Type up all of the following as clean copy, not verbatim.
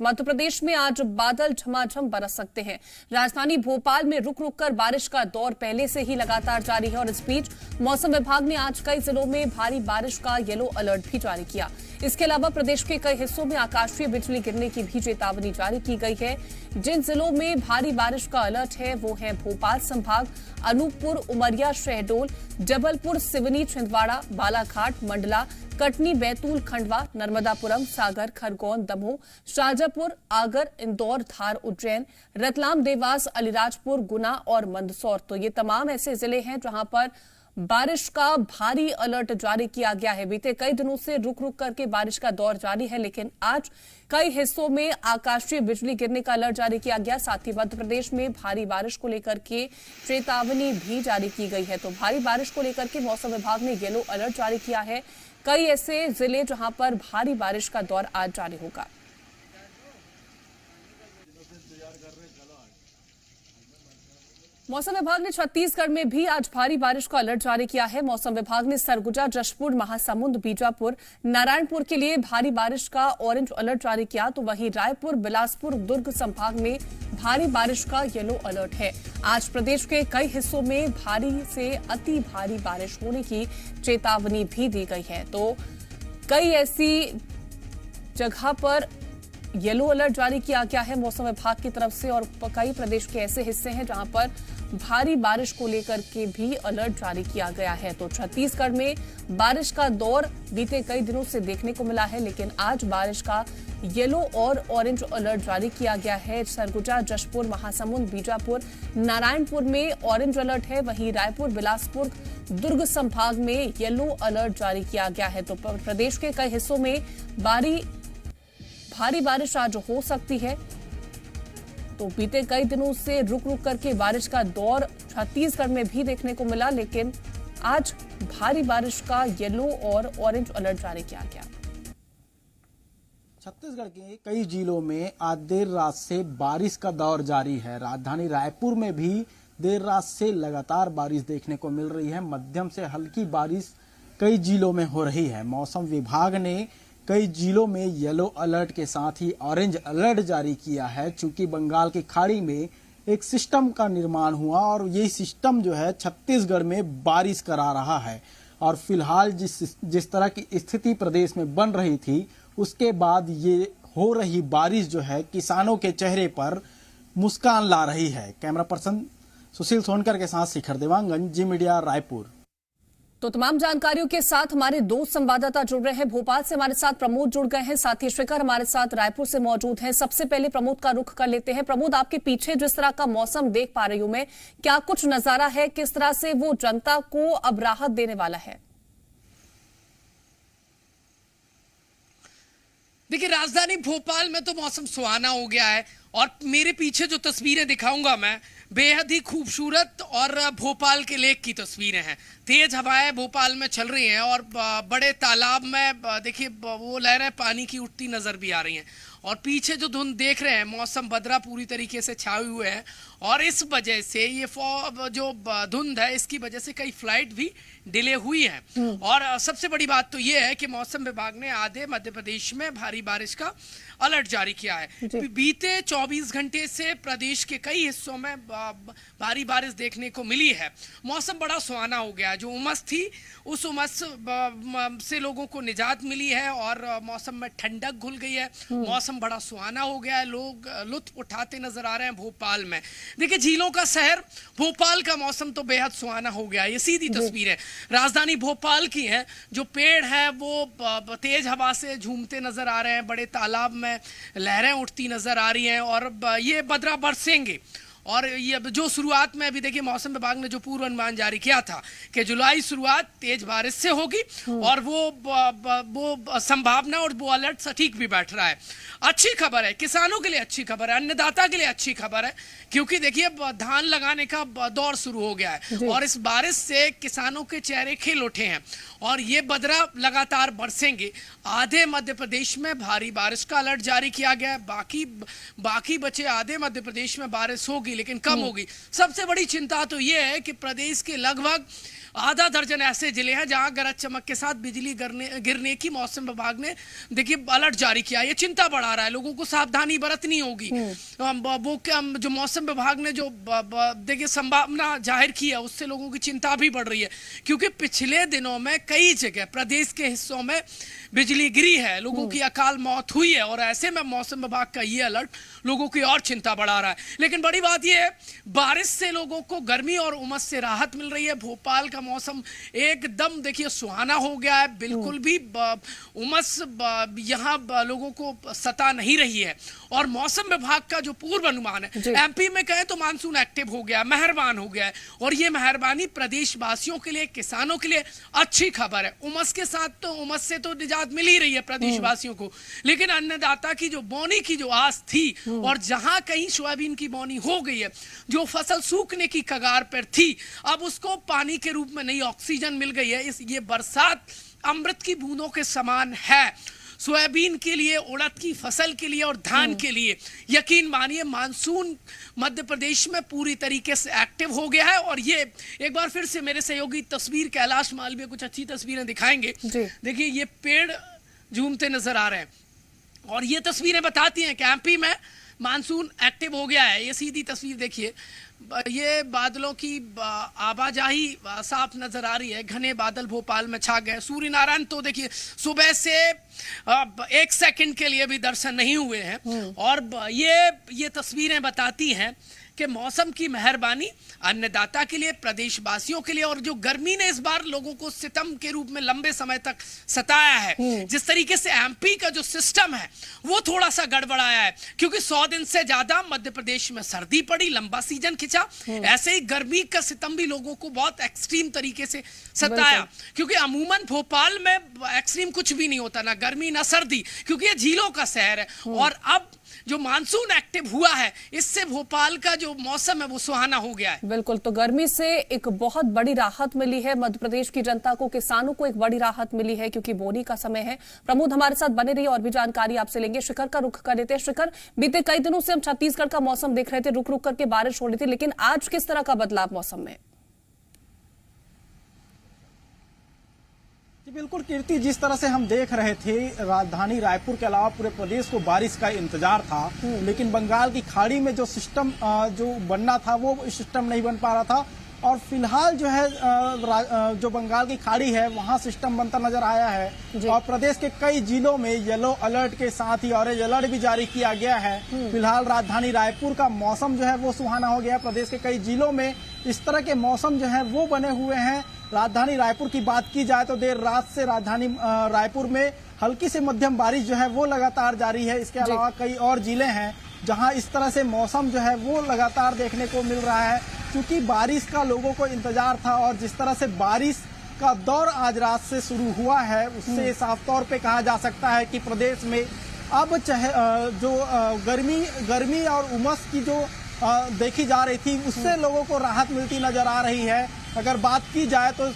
मध्य प्रदेश में आज बादल झमाझम बरस सकते हैं। राजधानी भोपाल में रुक रुक कर बारिश का दौर पहले से ही लगातार जारी है और इस बीच मौसम विभाग ने आज कई जिलों में भारी बारिश का येलो अलर्ट भी जारी किया। इसके अलावा प्रदेश के कई हिस्सों में आकाशीय बिजली गिरने की भी चेतावनी जारी की गई है। जिन जिलों में भारी बारिश का अलर्ट है वो है भोपाल संभाग, अनूपपुर, उमरिया, शहडोल, जबलपुर, सिवनी, छिंदवाड़ा, बालाघाट, मंडला, कटनी, बैतूल, खंडवा, नर्मदापुरम, सागर, खरगोन, दमोह, शाजापुर, आगर, इंदौर, धार, उज्जैन, रतलाम, देवास, अलीराजपुर, गुना और मंदसौर। तो ये तमाम ऐसे जिले हैं जहां पर बारिश का भारी अलर्ट जारी किया गया है। बीते कई दिनों से रुक रुक करके बारिश का दौर जारी है, लेकिन आज कई हिस्सों में आकाशीय बिजली गिरने का अलर्ट जारी किया गया। साथ ही मध्य प्रदेश में भारी बारिश को लेकर के चेतावनी भी जारी की गई है। तो भारी बारिश को लेकर के मौसम विभाग ने येलो अलर्ट जारी किया है। कई ऐसे जिले जहां पर भारी बारिश का दौर आज जारी होगा। मौसम विभाग ने छत्तीसगढ़ में भी आज भारी बारिश का अलर्ट जारी किया है। मौसम विभाग ने सरगुजा, जशपुर, महासमुंद, बीजापुर, नारायणपुर के लिए भारी बारिश का ऑरेंज अलर्ट जारी किया। तो वहीं रायपुर, बिलासपुर, दुर्ग संभाग में भारी बारिश का येलो अलर्ट है। आज प्रदेश के कई हिस्सों में भारी से अति भारी बारिश होने की चेतावनी भी दी गई है। तो कई ऐसी जगह पर येलो अलर्ट जारी किया गया है मौसम विभाग की तरफ से और कई प्रदेश के ऐसे हिस्से हैं जहां पर भारी बारिश को लेकर के भी अलर्ट जारी किया गया है। तो छत्तीसगढ़ में बारिश का दौर बीते कई दिनों से देखने को मिला है, लेकिन आज बारिश का येलो और ऑरेंज अलर्ट जारी किया गया है। सरगुजा, जशपुर, महासमुंद, बीजापुर, नारायणपुर में ऑरेंज अलर्ट है। वहीं रायपुर, बिलासपुर, दुर्ग संभाग में येलो अलर्ट जारी किया गया है। तो प्रदेश के कई हिस्सों में भारी बारिश आज हो सकती है। तो बीते कई दिनों से रुक रुक करके बारिश का दौर छत्तीसगढ़ में भी देखने को मिला, लेकिन आज भारी बारिश का येलो और ऑरेंज अलर्ट जारी किया गया। छत्तीसगढ़ के कई जिलों में आज देर रात से बारिश का दौर जारी है। राजधानी रायपुर में भी देर रात से लगातार बारिश देखने को मिल रही है। मध्यम से हल्की बारिश कई जिलों में हो रही है। मौसम विभाग ने कई जिलों में येलो अलर्ट के साथ ही ऑरेंज अलर्ट जारी किया है, चूंकि बंगाल की खाड़ी में एक सिस्टम का निर्माण हुआ और ये सिस्टम जो है छत्तीसगढ़ में बारिश करा रहा है। और फिलहाल जिस तरह की स्थिति प्रदेश में बन रही थी, उसके बाद ये हो रही बारिश जो है किसानों के चेहरे पर मुस्कान ला रही है। कैमरा पर्सन सुशील सोनकर के साथ शिखर देवांगन, जी मीडिया, रायपुर। तो तमाम जानकारियों के साथ हमारे दो संवाददाता जुड़ रहे हैं। भोपाल से हमारे साथ प्रमोद जुड़ गए हैं, साथ ही शिखर हमारे साथ रायपुर से मौजूद हैं। सबसे पहले प्रमोद का रुख कर लेते हैं। प्रमोद, आपके पीछे जिस तरह का मौसम देख पा रही हूं मैं, क्या कुछ नजारा है, किस तरह से वो जनता को अब राहत देने वाला है? देखिए, राजधानी भोपाल में तो मौसम सुहाना हो गया है और मेरे पीछे जो तस्वीरें दिखाऊंगा मैं, बेहद ही खूबसूरत और भोपाल के लेक की तस्वीरें हैं। तेज हवाएं भोपाल में चल रही हैं और बड़े तालाब में देखिए वो लहरें पानी की उठती नजर भी आ रही हैं। और पीछे जो धुंध देख रहे हैं, मौसम बदरा पूरी तरीके से छाए हुए हैं और इस वजह से ये जो धुंध है, इसकी वजह से कई फ्लाइट भी डिले हुई है। और सबसे बड़ी बात तो ये है कि मौसम विभाग ने आधे मध्य प्रदेश में भारी बारिश का अलर्ट जारी किया है। बीते 24 घंटे से प्रदेश के कई हिस्सों में भारी बारिश देखने को मिली है। मौसम बड़ा सुहाना हो गया। जो उमस थी, उस उमस से लोगों को निजात मिली है और मौसम में ठंडक घुल गई है। मौसम बड़ा सुहाना हो गया है। लोग लुत्फ उठाते नजर आ रहे हैं भोपाल में। देखिए, झीलों का शहर भोपाल का मौसम तो बेहद सुहाना हो गया। ये सीधी तस्वीर है राजधानी भोपाल की है। जो पेड़ है वो तेज हवा से झूमते नजर आ रहे हैं, बड़े तालाब में लहरें उठती नजर आ रही हैं और ये बदरा बरसेंगे। और ये जो शुरुआत में अभी देखिए मौसम विभाग ने जो पूर्वानुमान जारी किया था कि जुलाई शुरुआत तेज बारिश से होगी और वो संभावना और वो अलर्ट सटीक भी बैठ रहा है। अच्छी खबर है, किसानों के लिए अच्छी खबर है, अन्नदाता के लिए अच्छी खबर है, क्योंकि देखिए धान लगाने का दौर शुरू हो गया है और इस बारिश से किसानों के चेहरे खिल उठे हैं और ये बदरा लगातार बरसेंगे। आधे मध्य प्रदेश में भारी बारिश का अलर्ट जारी किया गया है। बाकी बचे आधे मध्य प्रदेश में बारिश होगी होगी लेकिन कम होगी। सबसे बड़ी चिंता तो ये है कि प्रदेश के लगभग आधा दर्जन ऐसे जिले हैं जहां गरज चमक के साथ बिजली गिरने की मौसम विभाग ने देखिए अलर्ट जारी किया। ये चिंता बढ़ा रहा है, लोगों को सावधानी बरतनी होगी। वो जो मौसम विभाग ने जो देखिए संभावना जाहिर की है उससे लोगों की चिंता भी बढ़ रही है, क्योंकि पिछले दिनों में कई जगह प्रदेश के हिस्सों में बिजली गिरी है, लोगों की अकाल मौत हुई है, और ऐसे में मौसम विभाग का ये अलर्ट लोगों की और चिंता बढ़ा रहा है। लेकिन बड़ी बात यह है, बारिश से लोगों को गर्मी और उमस से राहत मिल रही है। भोपाल का मौसम एकदम देखिए सुहाना हो गया है, बिल्कुल भी उमस यहाँ लोगों को सता नहीं रही है। और मौसम विभाग का जो पूर्वानुमान है, एमपी में कहें तो मानसून एक्टिव हो गया, मेहरबान हो गया है, और ये मेहरबानी प्रदेशवासियों के लिए, किसानों के लिए अच्छी खबर है। उमस के साथ तो उमस से तो निजात मिल ही रही है प्रदेशवासियों को, लेकिन अन्नदाता की जो बोनी की जो आस थी, और जहां कहीं सोयाबीन की बोनी हो गई है, जो फसल सूखने की कगार पर थी, अब उसको पानी के रूप में नई ऑक्सीजन मिल गई है। ये बरसात अमृत की बूंदों के समान है सोयाबीन के लिए, उड़द की फसल के लिए और धान के लिए। यकीन मानिए मानसून मध्य प्रदेश में पूरी तरीके से एक्टिव हो गया है। और ये एक बार फिर से मेरे सहयोगी तस्वीर कैलाश मालवीय कुछ अच्छी तस्वीरें दिखाएंगे। देखिए ये पेड़ झूमते नजर आ रहे हैं, और ये तस्वीरें बताती हैं कि एमपी में मानसून एक्टिव हो गया है। ये सीधी तस्वीर देखिए, ये बादलों की आवाजाही साफ नजर आ रही है। घने बादल भोपाल में छा गए। सूर्य नारायण तो देखिए सुबह से 1 सेकंड के लिए भी दर्शन नहीं हुए हैं, और ये तस्वीरें बताती हैं कि मौसम की मेहरबानी अन्नदाता के लिए, प्रदेशवासियों के लिए। और जो गर्मी ने इस बार लोगों को सितम के रूप में लंबे समय तक सताया है, जिस तरीके से एमपी का जो सिस्टम है वो थोड़ा सा गड़बड़ाया है, क्योंकि 100 दिन से ज्यादा मध्य प्रदेश में सर्दी पड़ी, लंबा सीजन खिंचा। ऐसे ही गर्मी का सितम भी लोगों को बहुत एक्सट्रीम तरीके से सताया, क्योंकि अमूमन भोपाल में एक्सट्रीम कुछ भी नहीं होता, ना गर्मी ना सर्दी, क्योंकि ये झीलों का शहर है। और अब जो मानसून एक्टिव हुआ है, इससे भोपाल का जो मौसम है वो सुहाना हो गया है। बिल्कुल, तो गर्मी से एक बहुत बड़ी राहत मिली है मध्य प्रदेश की जनता को, किसानों को एक बड़ी राहत मिली है, क्योंकि बोनी का समय है। प्रमोद हमारे साथ बने रहिए, और भी जानकारी आपसे लेंगे। शिखर का रुख कर लेते हैं। शिखर, बीते कई दिनों से हम छत्तीसगढ़ का मौसम देख रहे थे, रुक रुक करके बारिश हो रही थी, लेकिन आज किस तरह का बदलाव मौसम में? बिल्कुल कीर्ति, जिस तरह से हम देख रहे थे, राजधानी रायपुर के अलावा पूरे प्रदेश को बारिश का इंतजार था, लेकिन बंगाल की खाड़ी में जो सिस्टम जो बनना था वो सिस्टम नहीं बन पा रहा था। और फिलहाल जो है जो बंगाल की खाड़ी है वहां सिस्टम बनता नजर आया है, और प्रदेश के कई जिलों में येलो अलर्ट के साथ ही ऑरेंज अलर्ट भी जारी किया गया है। फिलहाल राजधानी रायपुर का मौसम जो है वो सुहाना हो गया है। प्रदेश के कई जिलों में इस तरह के मौसम जो है वो बने हुए हैं। राजधानी रायपुर की बात की जाए तो देर रात से राजधानी रायपुर में हल्की से मध्यम बारिश जो है वो लगातार जारी है। इसके अलावा कई और जिले हैं जहां इस तरह से मौसम जो है वो लगातार देखने को मिल रहा है, क्योंकि बारिश का लोगों को इंतजार था। और जिस तरह से बारिश का दौर आज रात से शुरू हुआ है, उससे साफ तौर पे कहा जा सकता है कि प्रदेश में अब चाहे जो गर्मी और उमस की जो देखी जा रही थी, उससे लोगों को राहत मिलती नजर आ रही है। अगर बात की जाए तो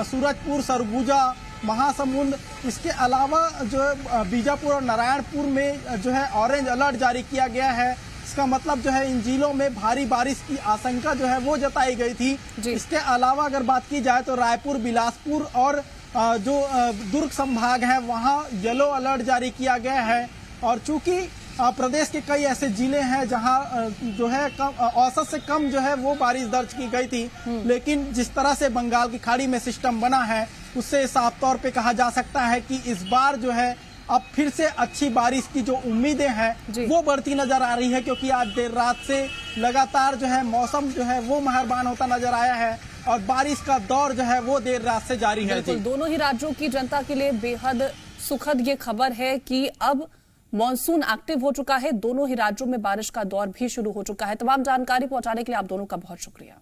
सूरजपुर, सरगुजा, महासमुंद, इसके अलावा जो है बीजापुर और नारायणपुर में जो है ऑरेंज अलर्ट जारी किया गया है। इसका मतलब जो है इन जिलों में भारी बारिश की आशंका जो है वो जताई गई थी। इसके अलावा अगर बात की जाए तो रायपुर, बिलासपुर और जो दुर्ग संभाग है वहाँ येलो अलर्ट जारी किया गया है। और चूंकि प्रदेश के कई ऐसे जिले हैं जहां जो है औसत से कम जो है वो बारिश दर्ज की गई थी, लेकिन जिस तरह से बंगाल की खाड़ी में सिस्टम बना है उससे साफ तौर पे कहा जा सकता है कि इस बार जो है अब फिर से अच्छी बारिश की जो उम्मीदें हैं वो बढ़ती नजर आ रही है, क्योंकि आज देर रात से लगातार जो है मौसम जो है वो मेहरबान होता नजर आया है, और बारिश का दौर जो है वो देर रात से जारी है। दोनों ही राज्यों की जनता के लिए बेहद सुखद ये खबर है कि अब मॉनसून एक्टिव हो चुका है। दोनों ही राज्यों में बारिश का दौर भी शुरू हो चुका है। तमाम जानकारी पहुंचाने के लिए आप दोनों का बहुत शुक्रिया।